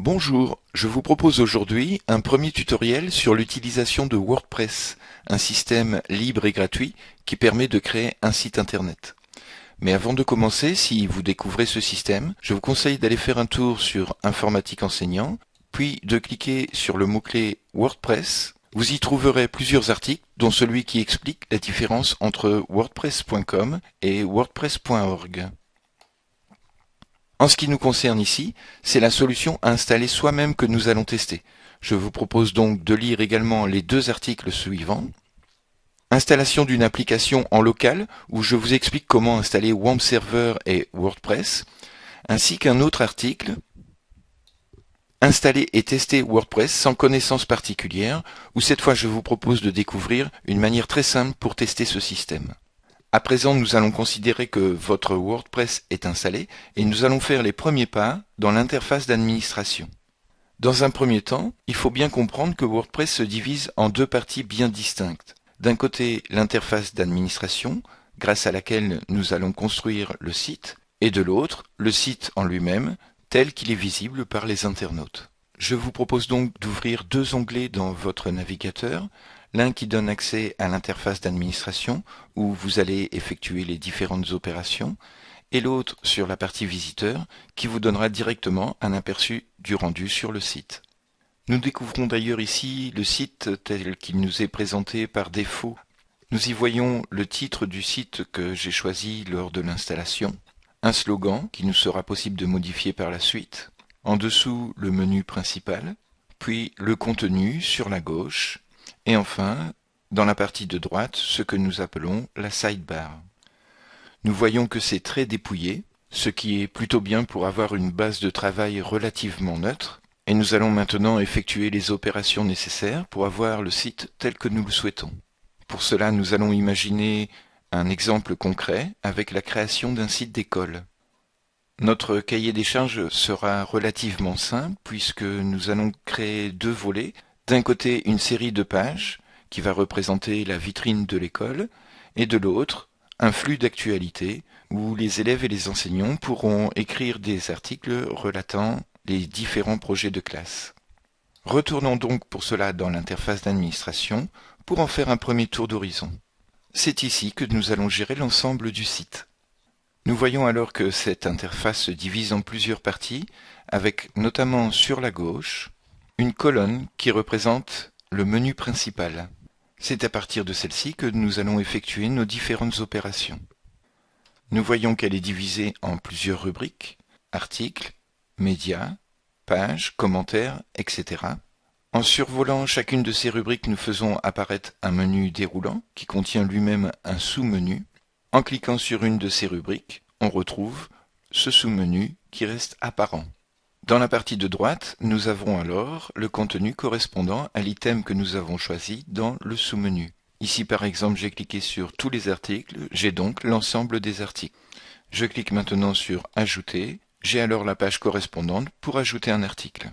Bonjour, je vous propose aujourd'hui un premier tutoriel sur l'utilisation de WordPress, un système libre et gratuit qui permet de créer un site internet. Mais avant de commencer, si vous découvrez ce système, je vous conseille d'aller faire un tour sur Informatique enseignant, puis de cliquer sur le mot-clé WordPress. Vous y trouverez plusieurs articles, dont celui qui explique la différence entre WordPress.com et WordPress.org. En ce qui nous concerne ici, c'est la solution à installer soi-même que nous allons tester. Je vous propose donc de lire également les deux articles suivants. Installation d'une application en local, où je vous explique comment installer WAMP Server et WordPress, ainsi qu'un autre article, Installer et tester WordPress sans connaissance particulière, où cette fois je vous propose de découvrir une manière très simple pour tester ce système. À présent, nous allons considérer que votre WordPress est installé et nous allons faire les premiers pas dans l'interface d'administration. Dans un premier temps, il faut bien comprendre que WordPress se divise en deux parties bien distinctes. D'un côté, l'interface d'administration, grâce à laquelle nous allons construire le site, et de l'autre, le site en lui-même, tel qu'il est visible par les internautes. Je vous propose donc d'ouvrir deux onglets dans votre navigateur, l'un qui donne accès à l'interface d'administration, où vous allez effectuer les différentes opérations, et l'autre sur la partie visiteur, qui vous donnera directement un aperçu du rendu sur le site. Nous découvrons d'ailleurs ici le site tel qu'il nous est présenté par défaut. Nous y voyons le titre du site que j'ai choisi lors de l'installation, un slogan qui nous sera possible de modifier par la suite, en dessous le menu principal, puis le contenu sur la gauche, et enfin, dans la partie de droite, ce que nous appelons la sidebar. Nous voyons que c'est très dépouillé, ce qui est plutôt bien pour avoir une base de travail relativement neutre, et nous allons maintenant effectuer les opérations nécessaires pour avoir le site tel que nous le souhaitons. Pour cela, nous allons imaginer un exemple concret avec la création d'un site d'école. Notre cahier des charges sera relativement simple puisque nous allons créer deux volets. D'un côté, une série de pages qui va représenter la vitrine de l'école et de l'autre, un flux d'actualité où les élèves et les enseignants pourront écrire des articles relatant les différents projets de classe. Retournons donc pour cela dans l'interface d'administration pour en faire un premier tour d'horizon. C'est ici que nous allons gérer l'ensemble du site. Nous voyons alors que cette interface se divise en plusieurs parties, avec notamment sur la gauche, une colonne qui représente le menu principal. C'est à partir de celle-ci que nous allons effectuer nos différentes opérations. Nous voyons qu'elle est divisée en plusieurs rubriques, articles, médias, pages, commentaires, etc. En survolant chacune de ces rubriques, nous faisons apparaître un menu déroulant qui contient lui-même un sous-menu. En cliquant sur une de ces rubriques, on retrouve ce sous-menu qui reste apparent. Dans la partie de droite, nous avons alors le contenu correspondant à l'item que nous avons choisi dans le sous-menu. Ici par exemple, j'ai cliqué sur tous les articles, j'ai donc l'ensemble des articles. Je clique maintenant sur Ajouter, j'ai alors la page correspondante pour ajouter un article.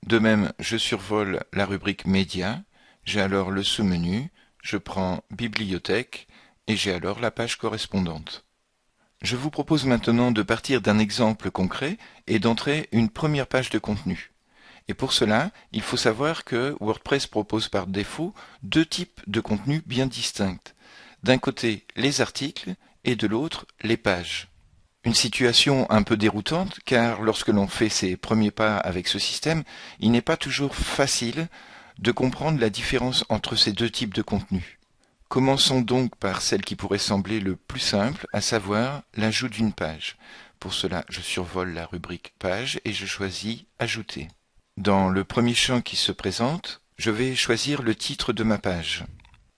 De même, je survole la rubrique Médias, j'ai alors le sous-menu, je prends Bibliothèque, et j'ai alors la page correspondante. Je vous propose maintenant de partir d'un exemple concret et d'entrer une première page de contenu. Et pour cela, il faut savoir que WordPress propose par défaut deux types de contenus bien distincts. D'un côté, les articles et de l'autre, les pages. Une situation un peu déroutante car lorsque l'on fait ses premiers pas avec ce système, il n'est pas toujours facile de comprendre la différence entre ces deux types de contenus. Commençons donc par celle qui pourrait sembler le plus simple, à savoir l'ajout d'une page. Pour cela, je survole la rubrique Page et je choisis Ajouter. Dans le premier champ qui se présente, je vais choisir le titre de ma page.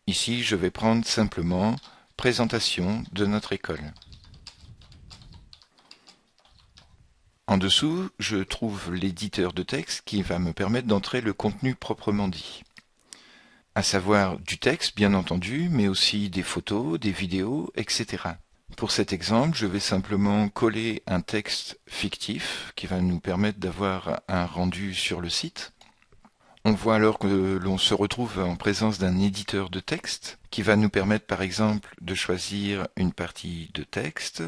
Ici, je vais prendre simplement Présentation de notre école. En dessous, je trouve l'éditeur de texte qui va me permettre d'entrer le contenu proprement dit. À savoir du texte, bien entendu, mais aussi des photos, des vidéos, etc. Pour cet exemple, je vais simplement coller un texte fictif qui va nous permettre d'avoir un rendu sur le site. On voit alors que l'on se retrouve en présence d'un éditeur de texte qui va nous permettre par exemple de choisir une partie de texte,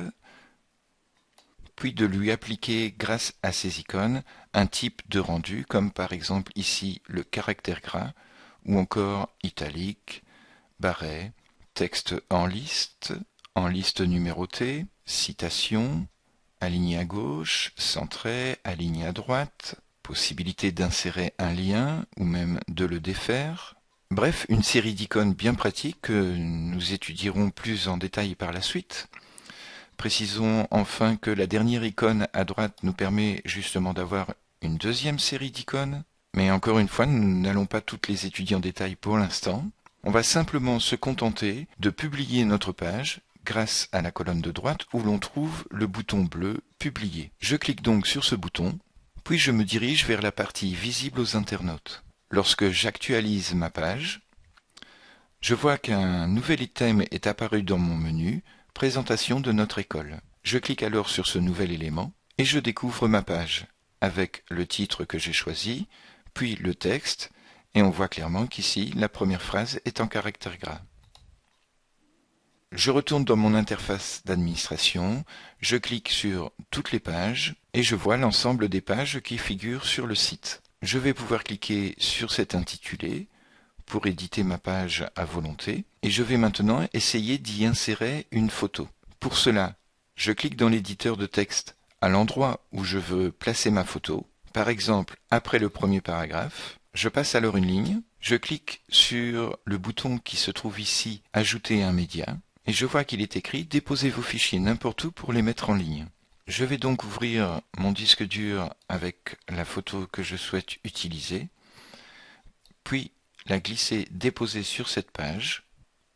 puis de lui appliquer, grâce à ces icônes, un type de rendu, comme par exemple ici le caractère gras, ou encore italique, barré, texte en liste numérotée, citation, aligné à gauche, centré, aligné à droite, possibilité d'insérer un lien ou même de le défaire. Bref, une série d'icônes bien pratiques que nous étudierons plus en détail par la suite. Précisons enfin que la dernière icône à droite nous permet justement d'avoir une deuxième série d'icônes. Mais encore une fois, nous n'allons pas toutes les étudier en détail pour l'instant. On va simplement se contenter de publier notre page grâce à la colonne de droite où l'on trouve le bouton bleu « Publier ». Je clique donc sur ce bouton, puis je me dirige vers la partie visible aux internautes. Lorsque j'actualise ma page, je vois qu'un nouvel item est apparu dans mon menu « Présentation de notre école ». Je clique alors sur ce nouvel élément et je découvre ma page avec le titre que j'ai choisi, puis le texte, et on voit clairement qu'ici, la première phrase est en caractère gras. Je retourne dans mon interface d'administration, je clique sur toutes les pages et je vois l'ensemble des pages qui figurent sur le site. Je vais pouvoir cliquer sur cet intitulé pour éditer ma page à volonté et je vais maintenant essayer d'y insérer une photo. Pour cela, je clique dans l'éditeur de texte à l'endroit où je veux placer ma photo. Par exemple, après le premier paragraphe, je passe alors une ligne, je clique sur le bouton qui se trouve ici « Ajouter un média » et je vois qu'il est écrit « Déposez vos fichiers n'importe où pour les mettre en ligne ». Je vais donc ouvrir mon disque dur avec la photo que je souhaite utiliser, puis la glisser, déposer sur cette page.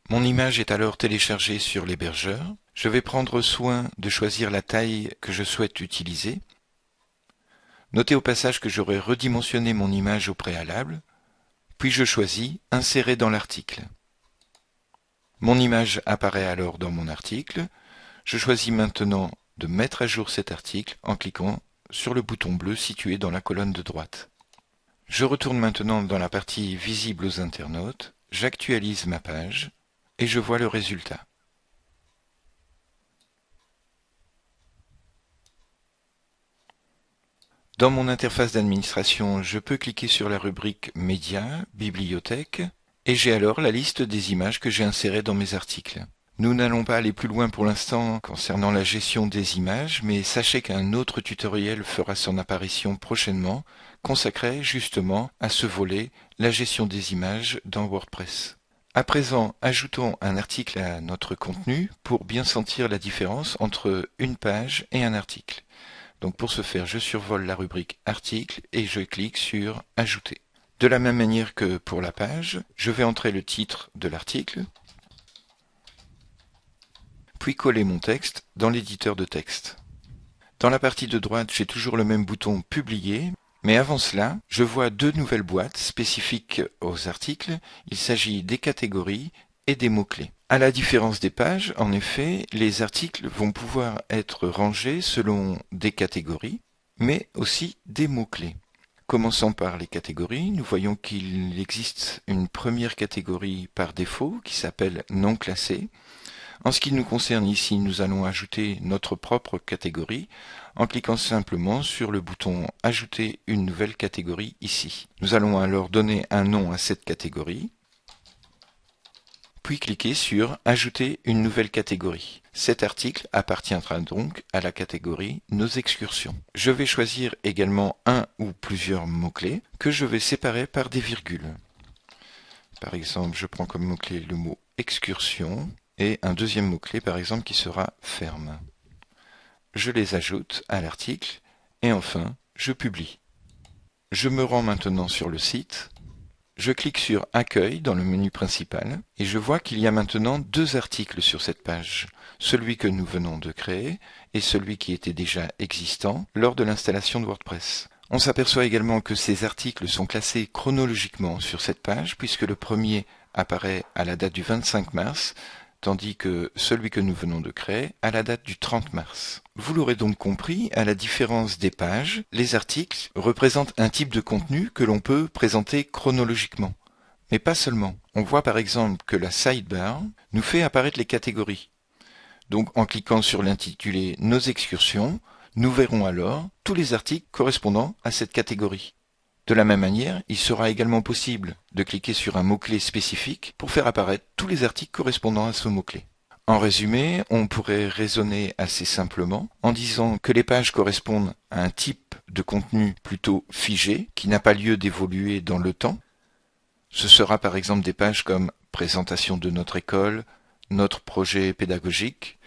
Mon image est alors téléchargée sur l'hébergeur. Je vais prendre soin de choisir la taille que je souhaite utiliser. Notez au passage que j'aurai redimensionné mon image au préalable, puis je choisis « Insérer dans l'article ». Mon image apparaît alors dans mon article. Je choisis maintenant de mettre à jour cet article en cliquant sur le bouton bleu situé dans la colonne de droite. Je retourne maintenant dans la partie visible aux internautes, j'actualise ma page et je vois le résultat. Dans mon interface d'administration, je peux cliquer sur la rubrique Médias, Bibliothèque, et j'ai alors la liste des images que j'ai insérées dans mes articles. Nous n'allons pas aller plus loin pour l'instant concernant la gestion des images, mais sachez qu'un autre tutoriel fera son apparition prochainement, consacré justement à ce volet, la gestion des images dans WordPress. À présent, ajoutons un article à notre contenu pour bien sentir la différence entre une page et un article. Donc pour ce faire, je survole la rubrique Article et je clique sur Ajouter. De la même manière que pour la page, je vais entrer le titre de l'article, puis coller mon texte dans l'éditeur de texte. Dans la partie de droite, j'ai toujours le même bouton Publier, mais avant cela, je vois deux nouvelles boîtes spécifiques aux articles. Il s'agit des catégories et des mots-clés. À la différence des pages, en effet, les articles vont pouvoir être rangés selon des catégories, mais aussi des mots-clés. Commençons par les catégories. Nous voyons qu'il existe une première catégorie par défaut qui s'appelle non classée. En ce qui nous concerne ici, nous allons ajouter notre propre catégorie en cliquant simplement sur le bouton « Ajouter une nouvelle catégorie » ici. Nous allons alors donner un nom à cette catégorie, puis cliquer sur « Ajouter une nouvelle catégorie ». Cet article appartiendra donc à la catégorie « Nos excursions ». Je vais choisir également un ou plusieurs mots-clés que je vais séparer par des virgules. Par exemple, je prends comme mot-clé le mot « excursion » et un deuxième mot-clé par exemple qui sera « ferme ». Je les ajoute à l'article et enfin, je publie. Je me rends maintenant sur le site. Je clique sur « Accueil » dans le menu principal et je vois qu'il y a maintenant deux articles sur cette page, celui que nous venons de créer et celui qui était déjà existant lors de l'installation de WordPress. On s'aperçoit également que ces articles sont classés chronologiquement sur cette page puisque le premier apparaît à la date du 25 mars, tandis que celui que nous venons de créer à la date du 30 mars. Vous l'aurez donc compris, à la différence des pages, les articles représentent un type de contenu que l'on peut présenter chronologiquement. Mais pas seulement. On voit par exemple que la sidebar nous fait apparaître les catégories. Donc en cliquant sur l'intitulé « Nos excursions », Nous verrons alors tous les articles correspondant à cette catégorie. De la même manière, il sera également possible de cliquer sur un mot-clé spécifique pour faire apparaître tous les articles correspondant à ce mot-clé. En résumé, on pourrait raisonner assez simplement en disant que les pages correspondent à un type de contenu plutôt figé qui n'a pas lieu d'évoluer dans le temps. Ce sera par exemple des pages comme présentation de notre école, notre projet pédagogique,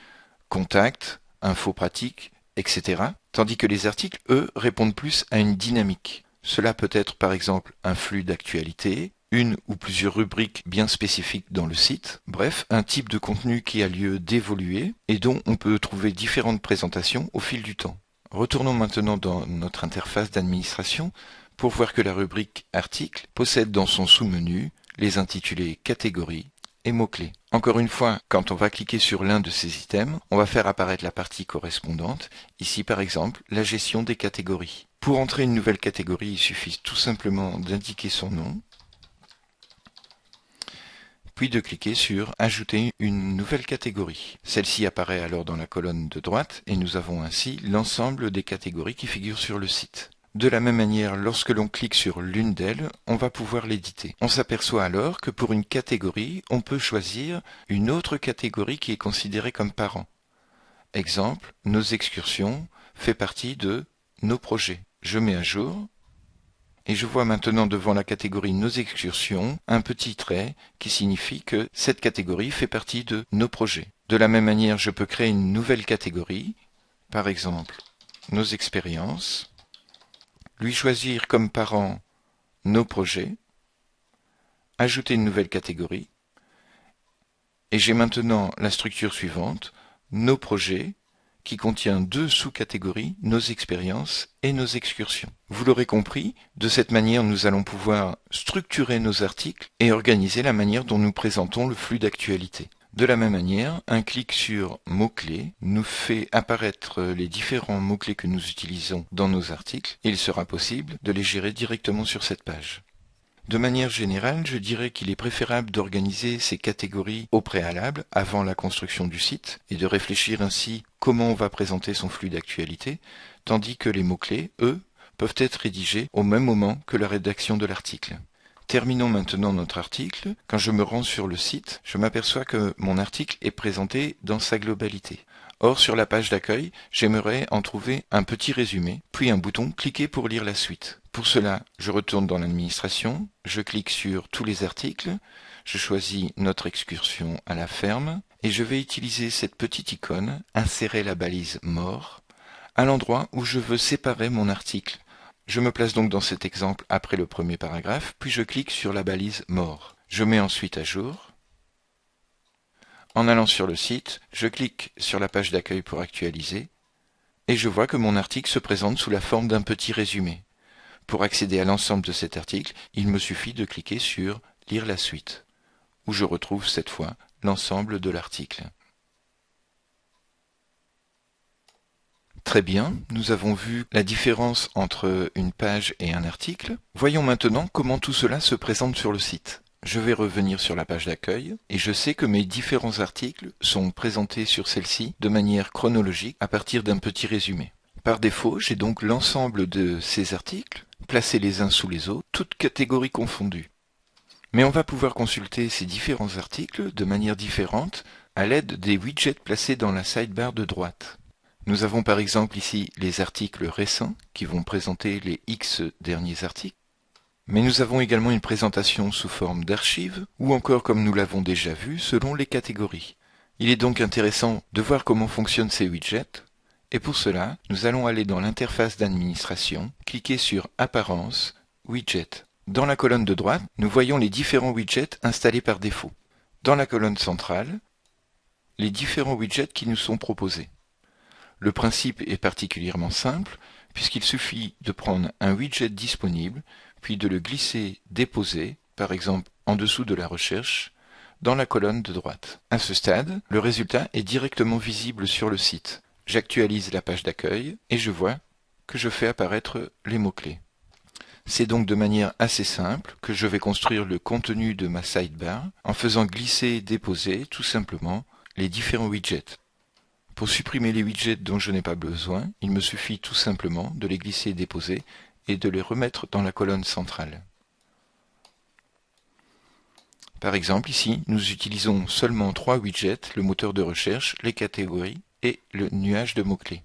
contact, infos pratiques, etc. Tandis que les articles, eux, répondent plus à une dynamique. Cela peut être par exemple un flux d'actualité, une ou plusieurs rubriques bien spécifiques dans le site, bref, un type de contenu qui a lieu d'évoluer et dont on peut trouver différentes présentations au fil du temps. Retournons maintenant dans notre interface d'administration pour voir que la rubrique Articles possède dans son sous-menu les intitulés Catégories et mots-clés. Encore une fois, quand on va cliquer sur l'un de ces items, on va faire apparaître la partie correspondante, ici par exemple la gestion des catégories. Pour entrer une nouvelle catégorie, il suffit tout simplement d'indiquer son nom, puis de cliquer sur Ajouter une nouvelle catégorie. Celle-ci apparaît alors dans la colonne de droite et nous avons ainsi l'ensemble des catégories qui figurent sur le site. De la même manière, lorsque l'on clique sur l'une d'elles, on va pouvoir l'éditer. On s'aperçoit alors que pour une catégorie, on peut choisir une autre catégorie qui est considérée comme parent. Exemple, nos excursions fait partie de nos projets. Je mets à jour. Et je vois maintenant devant la catégorie Nos excursions un petit trait qui signifie que cette catégorie fait partie de nos projets. De la même manière, je peux créer une nouvelle catégorie, par exemple Nos expériences, lui choisir comme parent Nos projets, ajouter une nouvelle catégorie, et j'ai maintenant la structure suivante, Nos projets, qui contient deux sous-catégories, nos expériences et nos excursions. Vous l'aurez compris, de cette manière nous allons pouvoir structurer nos articles et organiser la manière dont nous présentons le flux d'actualité. De la même manière, un clic sur mots-clés nous fait apparaître les différents mots-clés que nous utilisons dans nos articles et il sera possible de les gérer directement sur cette page. De manière générale, je dirais qu'il est préférable d'organiser ces catégories au préalable, avant la construction du site, et de réfléchir ainsi comment on va présenter son flux d'actualité, tandis que les mots-clés, eux, peuvent être rédigés au même moment que la rédaction de l'article. Terminons maintenant notre article. Quand je me rends sur le site, je m'aperçois que mon article est présenté dans sa globalité. Or, sur la page d'accueil, j'aimerais en trouver un petit résumé, puis un bouton « Cliquer pour lire la suite ». Pour cela, je retourne dans l'administration, je clique sur tous les articles, je choisis notre excursion à la ferme, et je vais utiliser cette petite icône « Insérer la balise mort » à l'endroit où je veux séparer mon article. Je me place donc dans cet exemple après le premier paragraphe, puis je clique sur la balise mort. Je mets ensuite à jour. En allant sur le site, je clique sur la page d'accueil pour actualiser, et je vois que mon article se présente sous la forme d'un petit résumé. Pour accéder à l'ensemble de cet article, il me suffit de cliquer sur « Lire la suite », où je retrouve cette fois l'ensemble de l'article. Très bien, nous avons vu la différence entre une page et un article. Voyons maintenant comment tout cela se présente sur le site. Je vais revenir sur la page d'accueil et je sais que mes différents articles sont présentés sur celle-ci de manière chronologique à partir d'un petit résumé. Par défaut, j'ai donc l'ensemble de ces articles placés les uns sous les autres, toutes catégories confondues. Mais on va pouvoir consulter ces différents articles de manière différente à l'aide des widgets placés dans la sidebar de droite. Nous avons par exemple ici les articles récents qui vont présenter les X derniers articles. Mais nous avons également une présentation sous forme d'archives, ou encore comme nous l'avons déjà vu, selon les catégories. Il est donc intéressant de voir comment fonctionnent ces widgets, et pour cela, nous allons aller dans l'interface d'administration, cliquer sur Apparence, Widget. Dans la colonne de droite, nous voyons les différents widgets installés par défaut. Dans la colonne centrale, les différents widgets qui nous sont proposés. Le principe est particulièrement simple, puisqu'il suffit de prendre un widget disponible, puis de le glisser, déposer, par exemple en dessous de la recherche, dans la colonne de droite. À ce stade, le résultat est directement visible sur le site. J'actualise la page d'accueil et je vois que je fais apparaître les mots-clés. C'est donc de manière assez simple que je vais construire le contenu de ma sidebar en faisant glisser et déposer tout simplement les différents widgets. Pour supprimer les widgets dont je n'ai pas besoin, il me suffit tout simplement de les glisser et déposer et de les remettre dans la colonne centrale. Par exemple, ici, nous utilisons seulement 3 widgets, le moteur de recherche, les catégories et le nuage de mots-clés.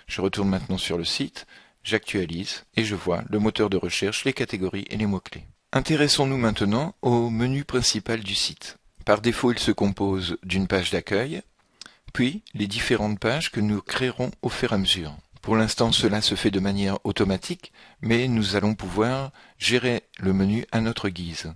Je retourne maintenant sur le site, j'actualise et je vois le moteur de recherche, les catégories et les mots-clés. Intéressons-nous maintenant au menu principal du site. Par défaut, il se compose d'une page d'accueil, puis les différentes pages que nous créerons au fur et à mesure. Pour l'instant, cela se fait de manière automatique, mais nous allons pouvoir gérer le menu à notre guise.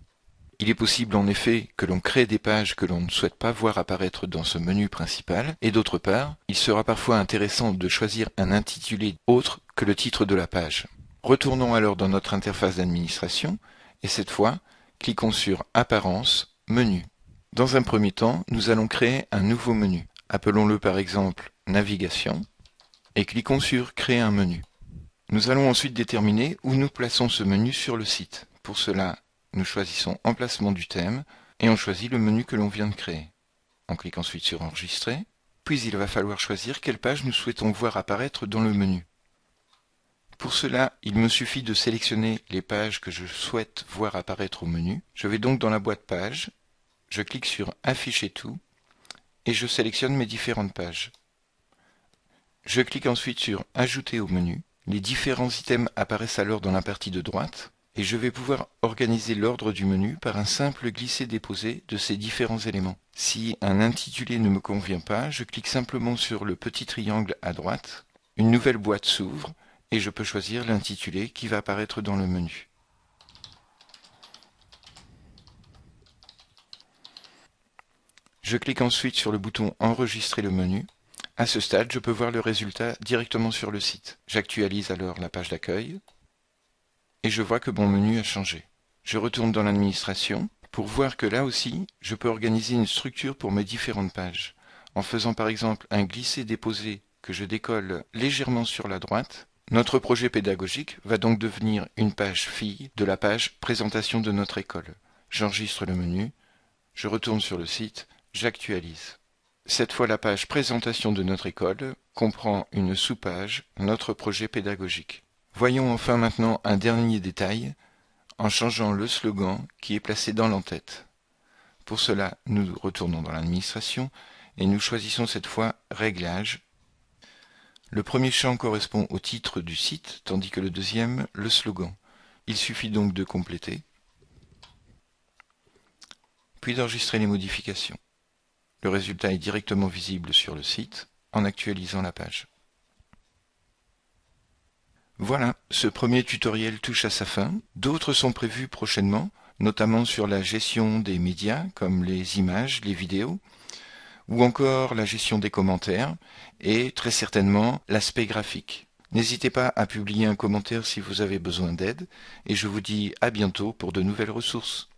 Il est possible en effet que l'on crée des pages que l'on ne souhaite pas voir apparaître dans ce menu principal, et d'autre part, il sera parfois intéressant de choisir un intitulé autre que le titre de la page. Retournons alors dans notre interface d'administration, et cette fois, cliquons sur Apparence, Menu. Dans un premier temps, nous allons créer un nouveau menu. Appelons-le par exemple Navigation, et cliquons sur Créer un menu. Nous allons ensuite déterminer où nous plaçons ce menu sur le site. Pour cela, nous choisissons Emplacement du thème et on choisit le menu que l'on vient de créer. On clique ensuite sur Enregistrer, puis il va falloir choisir quelle page nous souhaitons voir apparaître dans le menu. Pour cela, il me suffit de sélectionner les pages que je souhaite voir apparaître au menu. Je vais donc dans la boîte Pages, je clique sur Afficher tout et je sélectionne mes différentes pages. Je clique ensuite sur Ajouter au menu. Les différents items apparaissent alors dans la partie de droite. Et je vais pouvoir organiser l'ordre du menu par un simple glisser-déposer de ces différents éléments. Si un intitulé ne me convient pas, je clique simplement sur le petit triangle à droite, une nouvelle boîte s'ouvre et je peux choisir l'intitulé qui va apparaître dans le menu. Je clique ensuite sur le bouton Enregistrer le menu. À ce stade, je peux voir le résultat directement sur le site. J'actualise alors la page d'accueil. Et je vois que mon menu a changé. Je retourne dans l'administration pour voir que là aussi, je peux organiser une structure pour mes différentes pages. En faisant par exemple un glisser-déposer que je décolle légèrement sur la droite, notre projet pédagogique va donc devenir une page fille de la page présentation de notre école. J'enregistre le menu, je retourne sur le site, j'actualise. Cette fois, la page présentation de notre école comprend une sous-page, notre projet pédagogique. Voyons enfin maintenant un dernier détail en changeant le slogan qui est placé dans l'entête. Pour cela, nous retournons dans l'administration et nous choisissons cette fois Réglages. Le premier champ correspond au titre du site, tandis que le deuxième, le slogan. Il suffit donc de compléter, puis d'enregistrer les modifications. Le résultat est directement visible sur le site en actualisant la page. Voilà, ce premier tutoriel touche à sa fin. D'autres sont prévus prochainement, notamment sur la gestion des médias, comme les images, les vidéos, ou encore la gestion des commentaires, et très certainement l'aspect graphique. N'hésitez pas à publier un commentaire si vous avez besoin d'aide, et je vous dis à bientôt pour de nouvelles ressources.